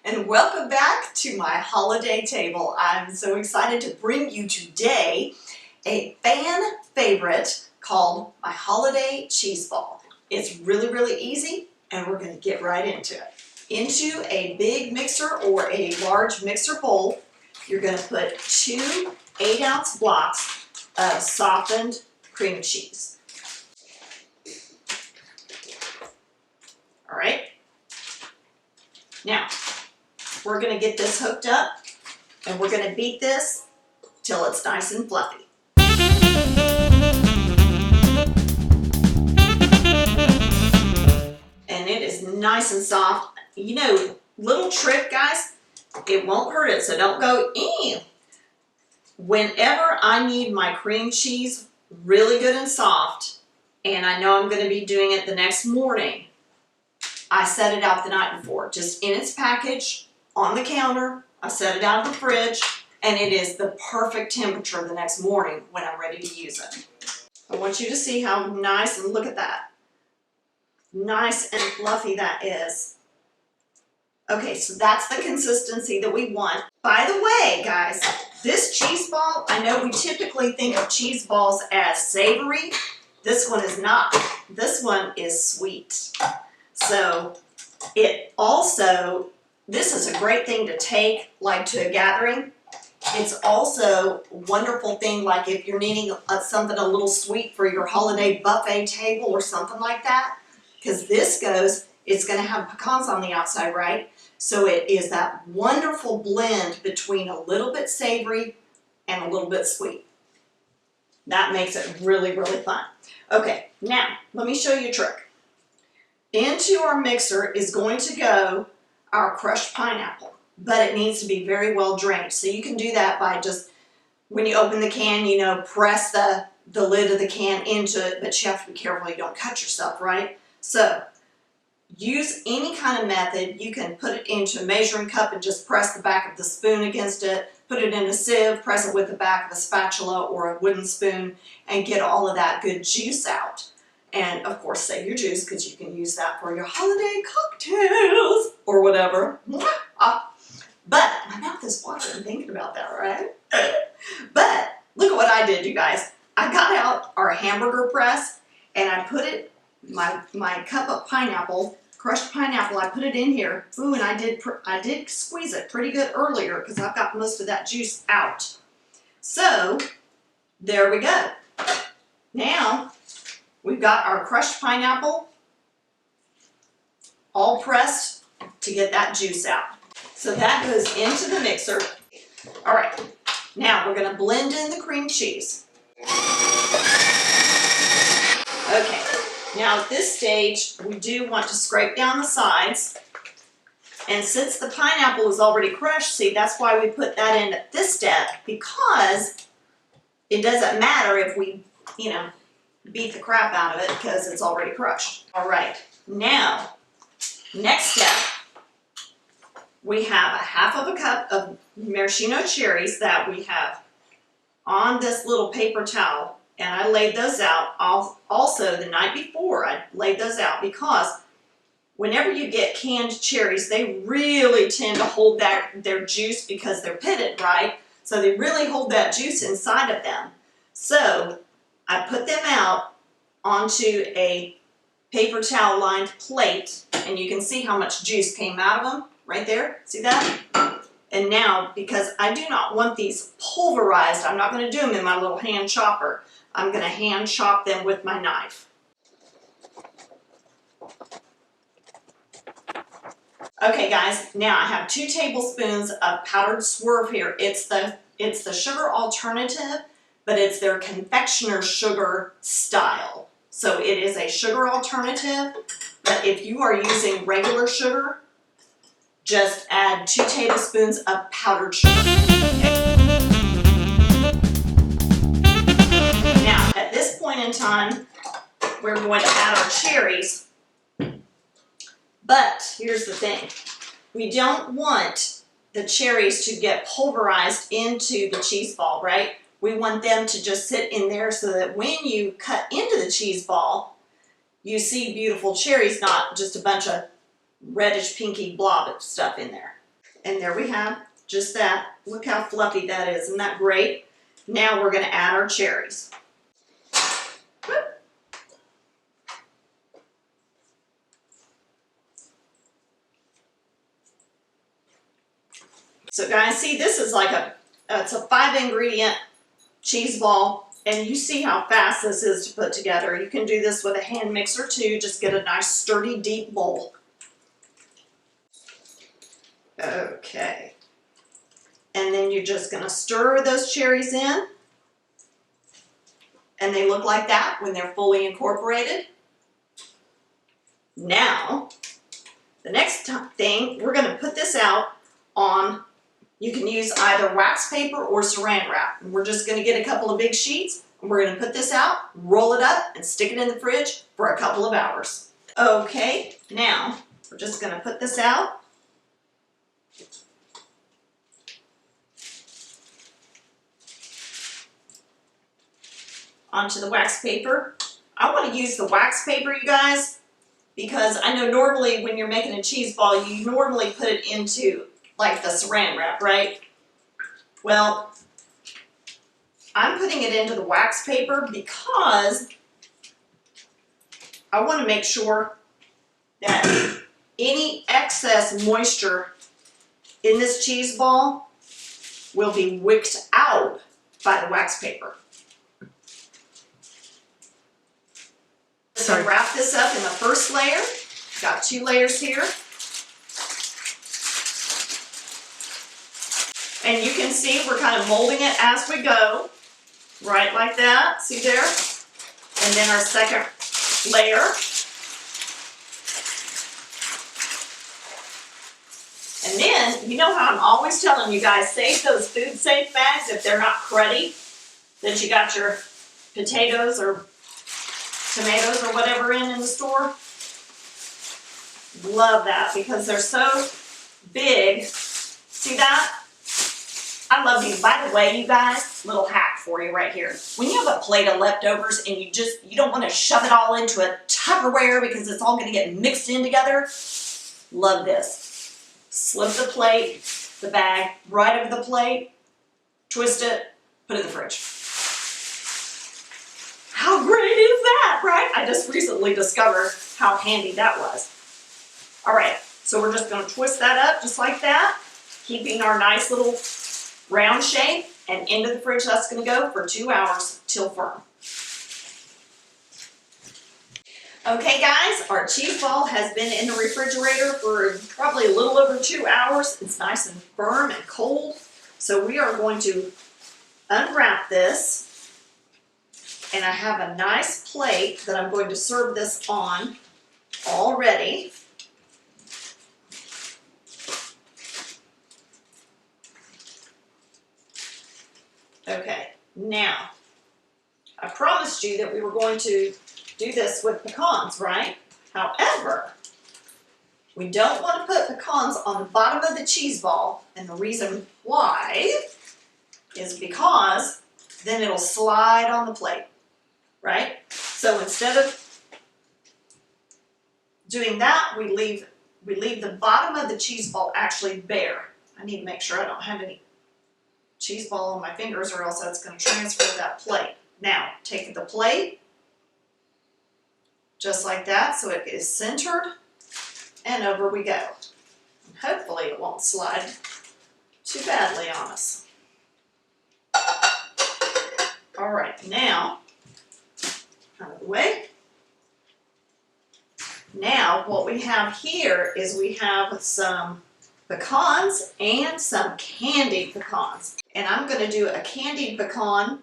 and welcome back to my holiday table. I'm so excited to bring you today a fan favorite called my holiday cheese ball. It's really easy and we're going to get right into it. Into a big mixer or a large mixer bowl, you're going to put 2 8-ounce blocks of softened cream cheese. All right. Now, we're going to get this hooked up and we're going to beat this till it's nice and fluffy. And it is nice and soft. You know, little trick, guys, it won't hurt it, so don't go, ew. Whenever I need my cream cheese really good and soft, and I know I'm going to be doing it the next morning, I set it out the night before, just in its package, on the counter. I set it out in the fridge, and it is the perfect temperature the next morning when I'm ready to use it. I want you to see how nice, and look at that. Nice and fluffy that is. Okay, so that's the consistency that we want. By the way, guys, this cheese ball, I know we typically think of cheese balls as savory. This one is not. This one is sweet. So it also, this is a great thing to take like to a gathering. It's also a wonderful thing like if you're needing something a little sweet for your holiday buffet table or something like that. Because this goes, it's going to have pecans on the outside, right? So it is that wonderful blend between a little bit savory and a little bit sweet. That makes it really fun. Okay, now let me show you a trick. Into our mixer is going to go our crushed pineapple, but it needs to be very well drained. So you can do that by just, when you open the can, you know, press the lid of the can into it, but you have to be careful you don't cut yourself, right? So use any kind of method. You can put it into a measuring cup and just press the back of the spoon against it, put it in a sieve, press it with the back of a spatula or a wooden spoon, and get all of that good juice out. And of course, save your juice because you can use that for your holiday cocktails or whatever. But my mouth is watering thinking about that, right? But look at what I did, you guys. I got out our hamburger press and I put it, my cup of pineapple, crushed pineapple, I put it in here. Ooh, and I did squeeze it pretty good earlier because I've got most of that juice out. So there we go. Now we've got our crushed pineapple all pressed to get that juice out. So that goes into the mixer. All right, now we're going to blend in the cream cheese. Okay, now at this stage, we do want to scrape down the sides. And since the pineapple is already crushed, see, that's why we put that in at this step, because it doesn't matter if we, you know, beat the crap out of it because it's already crushed. All right, now, next step, we have a half of a cup of Maraschino Cherries that we have on this little paper towel, and I laid those out also the night before. I laid those out because whenever you get canned cherries, they really tend to hold their juice because they're pitted, right? So they really hold that juice inside of them. So I put them out onto a paper towel lined plate, and you can see how much juice came out of them right there. See that? And now, because I do not want these pulverized, I'm not going to do them in my little hand chopper. I'm going to hand chop them with my knife. Okay guys, now I have 2 tablespoons of powdered Swerve here. It's the sugar alternative, but it's their Confectioners sugar style. So it is a sugar alternative, but if you are using regular sugar, just add 2 tablespoons of powdered sugar. Now, at this point in time, we're going to add our cherries, but here's the thing. We don't want the cherries to get pulverized into the cheese ball, right? We want them to just sit in there so that when you cut into the cheese ball, you see beautiful cherries, not just a bunch of reddish pinky blob of stuff in there. And there we have just that. Look how fluffy that is. Isn't that great? Now we're going to add our cherries. So guys, see, this is like it's a 5-ingredient cheese ball, and you see how fast this is to put together. You can do this with a hand mixer too. Just get a nice sturdy deep bowl. Okay. And then you're just going to stir those cherries in. And they look like that when they're fully incorporated. Now, the next thing, we're going to put this out on, you can use either wax paper or saran wrap. And we're just going to get a couple of big sheets, and we're going to put this out, roll it up, and stick it in the fridge for a couple of hours. Okay, now we're just going to put this out. Onto the wax paper. I want to use the wax paper, you guys, because I know normally when you're making a cheese ball, you normally put it into like the saran wrap, right? Well, I'm putting it into the wax paper because I want to make sure that any excess moisture in this cheese ball will be wicked out by the wax paper. So wrap this up in the first layer. Got 2 layers here. And you can see we're kind of molding it as we go. Right like that. See there? And then our second layer. And then, you know how I'm always telling you guys, save those food safe bags if they're not cruddy, that you got your potatoes or tomatoes or whatever in the store. Love that because they're so big. See that? I love these. By the way, you guys, little hack for you right here. When you have a plate of leftovers and you don't want to shove it all into a Tupperware because it's all going to get mixed in together, love this. Slip the bag right over the plate, twist it, put it in the fridge. How great is that, right? I just recently discovered how handy that was. All right, so we're just going to twist that up just like that, keeping our nice little round shape, and into the fridge that's going to go for 2 hours till firm. Okay guys, our cheese ball has been in the refrigerator for probably a little over 2 hours. It's nice and firm and cold. So we are going to unwrap this. And I have a nice plate that I'm going to serve this on already. Okay, now, I promised you that we were going to do this with pecans, right? However, we don't want to put pecans on the bottom of the cheese ball, and the reason why is because then it'll slide on the plate, right? So instead of doing that, we leave the bottom of the cheese ball actually bare. I need to make sure I don't have any cheese ball on my fingers or else that's going to transfer to that plate. Now, take the plate, just like that, so it is centered, and over we go. And hopefully it won't slide too badly on us. All right, now, out of the way. Now, what we have here is we have some pecans and some candied pecans. And I'm going to do a candied pecan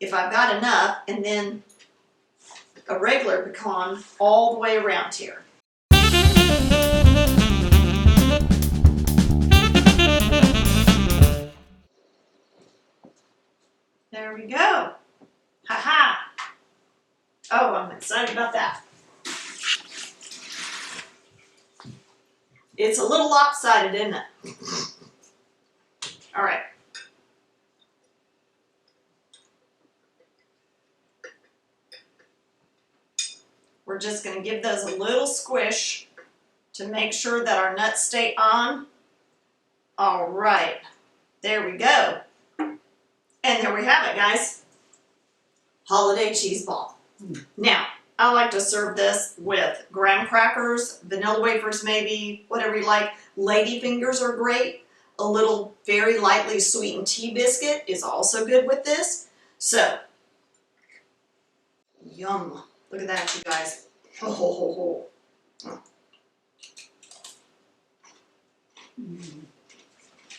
if I've got enough, and then a regular pecan all the way around here. There we go. Ha-ha. Oh, I'm excited about that. It's a little lopsided, isn't it? All right. We're just going to give those a little squish to make sure that our nuts stay on All right, there we go. And there we have it, guys. Holiday cheese ball. Now, I like to serve this with graham crackers, vanilla wafers maybe, whatever you like. Lady fingers are great. A little very lightly sweetened tea biscuit is also good with this. So, yum. Look at that, you guys. Ho, ho, ho, ho.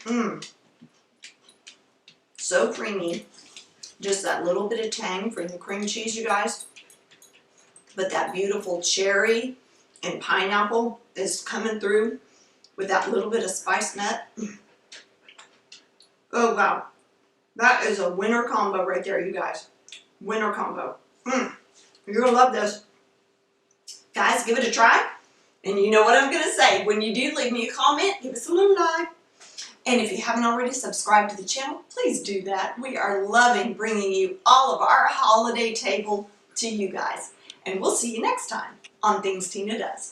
Mmm. So creamy. Just that little bit of tang from the cream cheese, you guys. But that beautiful cherry and pineapple is coming through with that little bit of spice nut. Oh, wow. That is a winner combo right there, you guys. Winner combo. You're going to love this. Guys, give it a try. And you know what I'm going to say. When you do, leave me a comment. Give us a little like. And if you haven't already subscribed to the channel, please do that. We are loving bringing you all of our holiday table to you guys. And we'll see you next time on Things Tina Does.